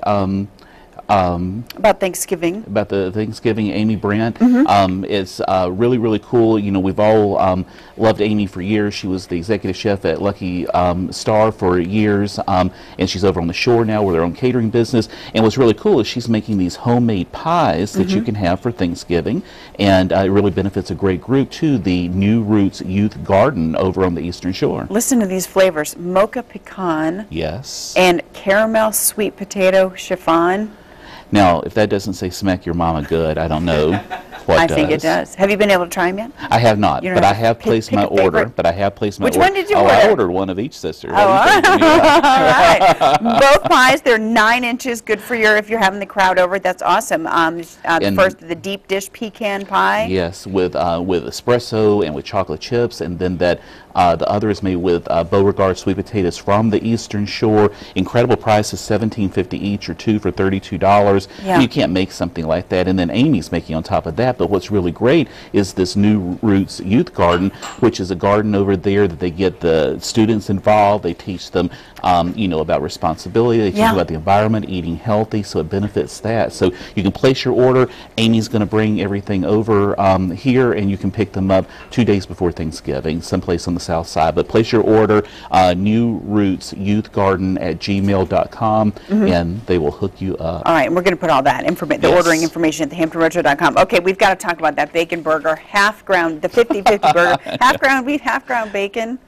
About Thanksgiving. About the Thanksgiving, Amy Brandt. It's really, really cool. You know, we've all loved Amy for years. She was the executive chef at Lucky Star for years, and she's over on the shore now with her own catering business. And what's really cool is she's making these homemade pies that you can have for Thanksgiving, and it really benefits a great group too, the New Roots Youth Garden over on the Eastern Shore. Listen to these flavors: mocha pecan Yes. and caramel sweet potato chiffon. Now, if that doesn't say smack your mama good, I don't know what I does. think it does. Have you been able to try them yet? I have not, You don't but I have to have pick- placed pick my a favorite? order. But I have placed my Which order. one did you I order? ordered one of each, sister. Oh, all right. Both pies, they're 9 inches, good for if you're having the crowd over. That's awesome. The first, the deep dish pecan pie. Yes, with espresso and with chocolate chips, and then that the other is made with Beauregard sweet potatoes from the Eastern Shore. Incredible prices, $17.50 each, or 2 for $32. Yeah. You can't make something like that. And then Amy's making on top of that. But what's really great is this New Roots Youth Garden, which is a garden over there that they get the students involved. They teach them, you know, about responsibility. They teach them about the environment, eating healthy, so it benefits that. So you can place your order. Amy's going to bring everything over here, and you can pick them up 2 days before Thanksgiving, someplace on the south side. But place your order, New Roots Youth Garden at gmail.com, and they will hook you up. All right, and we're going to put all that the ordering information at thehamptonroadshow.com. Okay, we've got to talk about that bacon burger, half ground, the 50-50 burger, half ground beef, half ground bacon.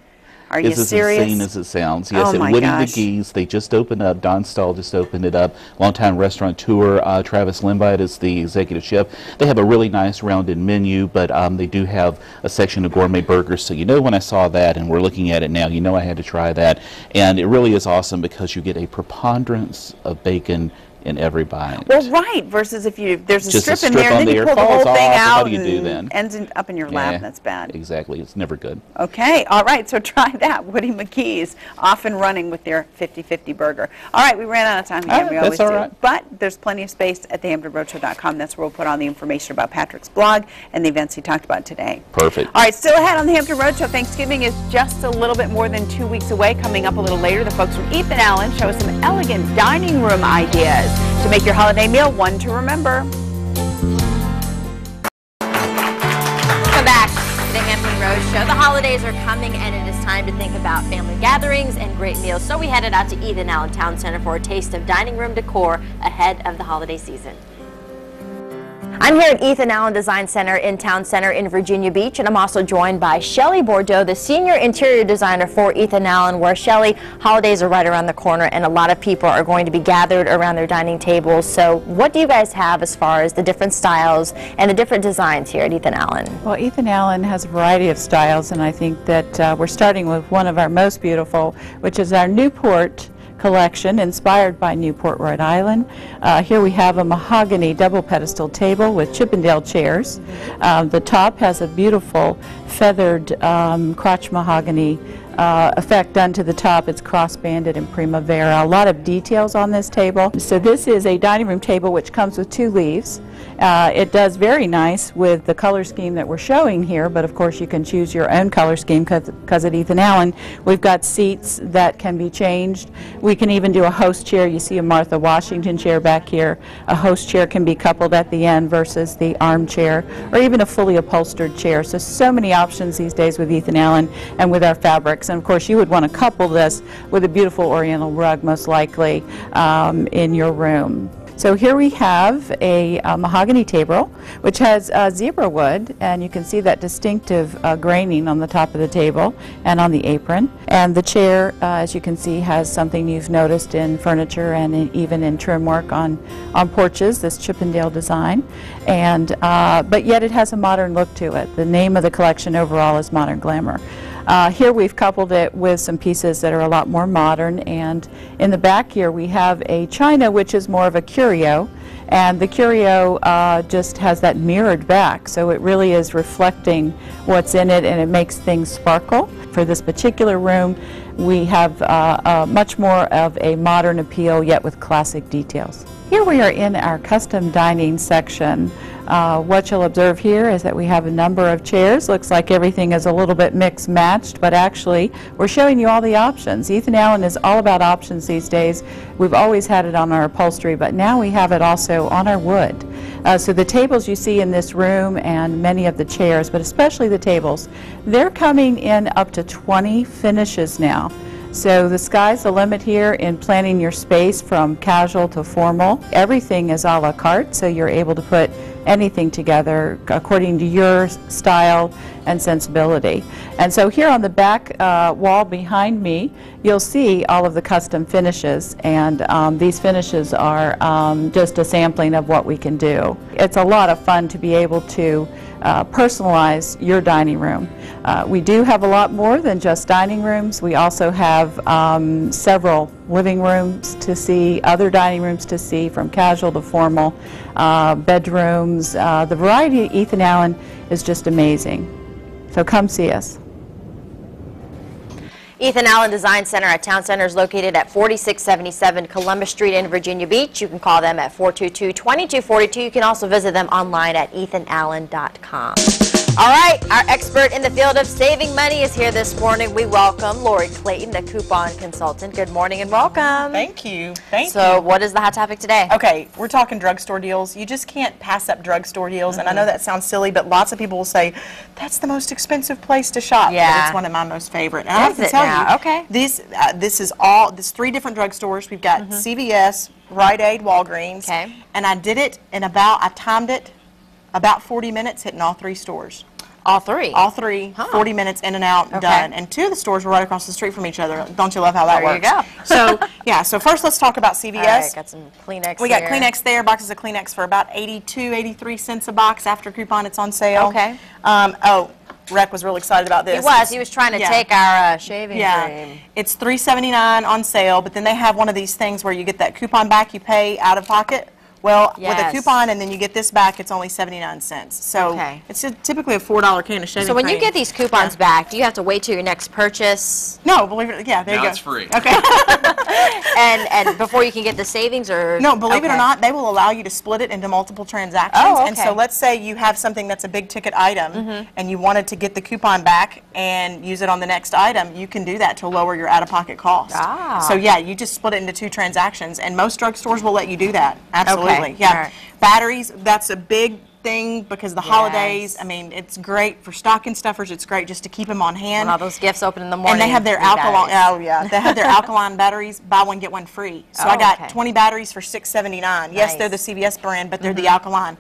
Are you It's as serious? insane as it sounds. Yes, Oh at my Woody gosh. McGee's, they just opened up. Don Stahl just opened it up. Longtime restaurateur Travis Limbite is the executive chef. They have a really nice rounded menu, but they do have a section of gourmet burgers. So you know, when I saw that, and we're looking at it now, you know I had to try that. And it really is awesome because you get a preponderance of bacon in every bite. Well, right, versus if there's a Just strip a in strip there, on and then you there, pull the whole falls thing off, out what do you do and then? ends up in your lap. That's bad. Exactly. It's never good. Okay, all right, so try that. Woody McGee's off and running with their 50-50 burger. All right, we ran out of time again. We always that's all do. right. But there's plenty of space at thehamptonroadshow.com. That's where we'll put all the information about Patrick's blog and the events he talked about today. Perfect. All right, still ahead on the Hampton Roadshow. Thanksgiving is just a little bit more than 2 weeks away. Coming up a little later, the folks from Ethan Allen show us some elegant dining room ideas to make your holiday meal one to remember. Come back to the Hampton show. The holidays are coming and it is time to think about family gatherings and great meals. So we headed out to Ethan Allen Town Center for a taste of dining room decor ahead of the holiday season. I'm here at Ethan Allen Design Center in Town Center in Virginia Beach, and I'm also joined by Shelley Bordeaux, the senior interior designer for Ethan Allen, where Shelley, holidays are right around the corner and a lot of people are going to be gathered around their dining tables. So what do you guys have as far as the different styles and the different designs here at Ethan Allen? Well, Ethan Allen has a variety of styles, and I think that we're starting with one of our most beautiful, which is our Newport collection inspired by Newport, Rhode Island. Here we have a mahogany double pedestal table with Chippendale chairs. The top has a beautiful feathered crotch mahogany effect done to the top. It's cross-banded in Primavera. A lot of details on this table. So this is a dining room table which comes with 2 leaves. It does very nice with the color scheme that we're showing here, but of course you can choose your own color scheme because at Ethan Allen we've got seats that can be changed. We can even do a host chair. You see a Martha Washington chair back here. A host chair can be coupled at the end versus the armchair, or even a fully upholstered chair. So many options these days with Ethan Allen and with our fabrics. And of course you would want to couple this with a beautiful oriental rug, most likely in your room. So here we have a mahogany table which has zebra wood, and you can see that distinctive graining on the top of the table and on the apron. And the chair, as you can see, has something you've noticed in furniture and even in trim work on porches, this Chippendale design. And but yet it has a modern look to it. The name of the collection overall is Modern Glamour. Here we've coupled it with some pieces that are a lot more modern, and in the back here we have a china which is more of a curio, and the curio just has that mirrored back, so it really is reflecting what's in it and it makes things sparkle. For this particular room we have much more of a modern appeal yet with classic details. Here we are in our custom dining section. What you'll observe here is that we have a number of chairs. Looks like everything is a little bit mixed matched, but actually we're showing you all the options. Ethan Allen is all about options these days. We've always had it on our upholstery, but now we have it also on our wood. So the tables you see in this room and many of the chairs, but especially the tables, they're coming in up to 20 finishes now. So the sky's the limit here in planning your space from casual to formal. Everything is a la carte, so you're able to put anything together according to your style and sensibility. And so here on the back wall behind me, you'll see all of the custom finishes, and these finishes are just a sampling of what we can do. It's a lot of fun to be able to personalize your dining room. We do have a lot more than just dining rooms. We also have several living rooms to see, other dining rooms to see, from casual to formal, bedrooms. The variety at Ethan Allen is just amazing. So come see us. Ethan Allen Design Center at Town Center is located at 4677 Columbus Street in Virginia Beach. You can call them at 422-2242. You can also visit them online at ethanallen.com. All right, our expert in the field of saving money is here this morning. We welcome Lori Clayton, the coupon consultant. Good morning and welcome. Thank you. Thank you. So what is the hot topic today? Okay, we're talking drugstore deals. You just can't pass up drugstore deals. And I know that sounds silly, but lots of people will say, that's the most expensive place to shop. Yeah. But it's one of my most favorite. And I have to tell you, okay. this is 3 different drugstores. We've got CVS, Rite Aid, Walgreens. Okay. And I did it in I timed it about 40 minutes, hitting all 3 stores. All 3? All 3, 40 minutes in and out, done. And 2 of the stores were right across the street from each other. Don't you love how that works? There you go. So, yeah, so first let's talk about CVS. All right, got some Kleenex We got Kleenex there, boxes of Kleenex for about 82, 83 cents a box. After coupon, it's on sale. Okay. Rec was really excited about this. He was trying to take our shaving cream. It's $3.79 on sale, but then they have one of these things where you get that coupon back, you pay out of pocket. Well, with a coupon and then you get this back, it's only 79 cents. So it's typically a $4 can of shaving cream. So when you get these coupons back, do you have to wait till your next purchase? No, believe it. Yeah, there you go. It's free. Okay. and before you can get the savings, or no, believe it or not, they will allow you to split it into multiple transactions. Oh, okay. And so let's say you have something that's a big ticket item and you wanted to get the coupon back and use it on the next item, you can do that to lower your out-of-pocket cost. So yeah, you just split it into 2 transactions, and most drugstores will let you do that. Absolutely. Okay. Yeah. Batteries, that's a big thing because the holidays, I mean, it's great for stocking stuffers. It's great just to keep them on hand. All those gifts open in the morning. And they have their alkaline, oh yeah, they have their alkaline batteries, buy one, get one free. So I got 20 batteries for $6.79. Yes, they're the CVS brand, but they're the alkaline.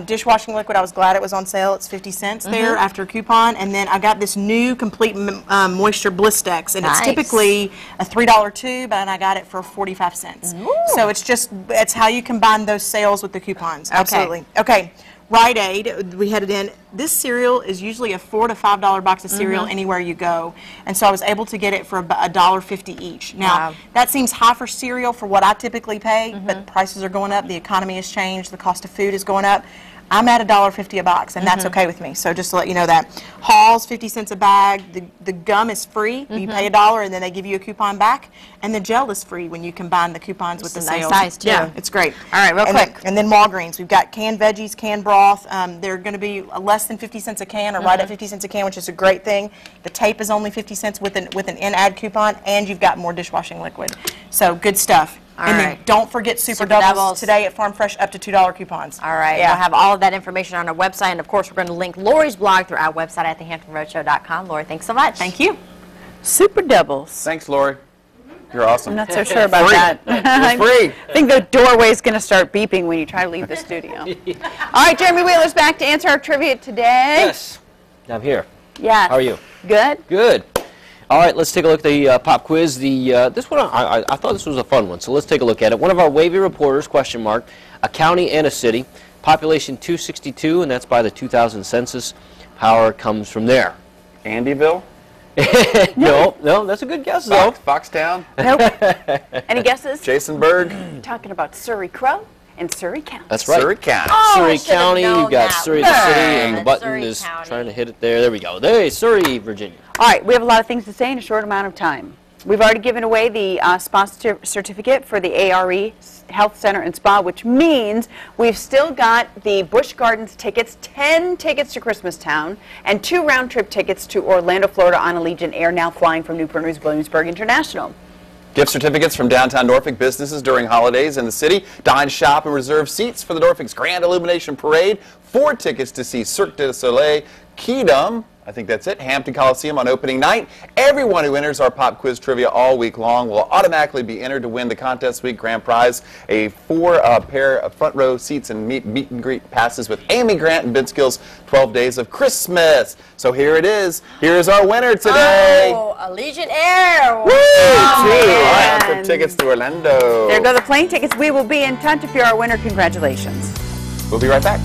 Dishwashing liquid, I was glad it was on sale. It's 50 cents there after a coupon. And then I got this new Complete Moisture Blistex, and it's typically a $3 tube, and I got it for 45 cents. So it's how you combine those sales with the coupons. Absolutely. Okay. Rite Aid, we headed in. This cereal is usually a $4 to $5 box of cereal anywhere you go, and so I was able to get it for $1.50 each. Now, that seems high for cereal for what I typically pay, but prices are going up, the economy has changed, the cost of food is going up. I'm at $1.50 a box, and that's okay with me. So just to let you know that. Hall's 50 cents a bag. The gum is free. You pay $1, and then they give you a coupon back. And the gel is free when you combine the coupons with the sales. Nice size too. Yeah, it's great. All right, real quick. And then Walgreens, we've got canned veggies, canned broth. They're going to be less than 50 cents a can, or right at 50 cents a can, which is a great thing. The tape is only 50 cents with an in-ad coupon, and you've got more dishwashing liquid. So good stuff. Then don't forget Super Doubles today at Farm Fresh, up to $2 coupons. All right. We'll have all of that information on our website. And, of course, we're going to link Lori's blog through our website at thehamptonroadshow.com. Lori, thanks so much. Thank you. Super Doubles. Thanks, Lori. You're awesome. I'm not so sure about that. It's free. I think the doorway's going to start beeping when you try to leave the studio. All right, Jeremy Wheeler's back to answer our trivia today. Yes. I'm here. Yes. How are you? Good. Good. All right, let's take a look at the pop quiz. This one, I thought this was a fun one, so let's take a look at it. One of our wavy reporters, question mark, a county and a city, population 262, and that's by the 2000 census. Power comes from there. Andyville? No, that's a good guess, though. Foxtown? Nope. Any guesses? Jasonburg? Talking about Surrey Crow and Surrey County. That's right. Surrey County. Oh, Surrey County, you've got Surrey the city, and the button Surrey is County. trying to hit it there. There we go. There, Surrey, Virginia. All right, we have a lot of things to say in a short amount of time. We've already given away the sponsor certificate for the ARE Health Center and Spa, which means we've still got the Busch Gardens tickets, 10 tickets to Christmastown, and 2 round-trip tickets to Orlando, Florida on Allegiant Air, now flying from Newport News Williamsburg International. Gift certificates from downtown Norfolk businesses during holidays in the city. Dine, shop, and reserve seats for the Norfolk's Grand Illumination Parade. 4 tickets to see Cirque du Soleil, Quidam, I think that's it, Hampton Coliseum on opening night. Everyone who enters our pop quiz trivia all week long will automatically be entered to win the contest week grand prize, a 4 pair of front row seats and meet and greet passes with Amy Grant and Ben Skill's 12 Days of Christmas. So here it is. Here's our winner today. Oh, Allegiant Air. Woo! 2 round-trip tickets to Orlando. There go the plane tickets. We will be in touch if you're our winner. Congratulations. We'll be right back.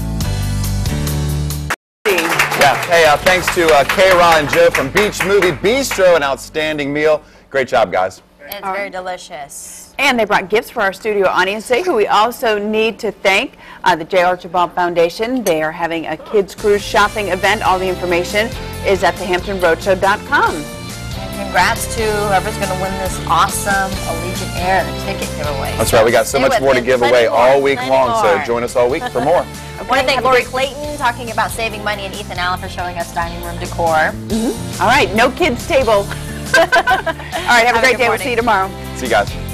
Yeah. Hey, thanks to K-Ra and Joe from Beach Movie Bistro, an outstanding meal. Great job, guys. It's very delicious. And they brought gifts for our studio audience today, who we also need to thank, the J. Archibald Foundation. They are having a kids cruise shopping event. All the information is at thehamptonroadshow.com. And congrats to whoever's going to win this awesome Allegiant Air ticket giveaway. That's right. We got so much more to give away all week long, so join us all week for more. I want to thank Lori Clayton, talking about saving money, and Ethan Allen for showing us dining room decor. All right, no kids table. All right, have a great day. We'll see you tomorrow. See you guys.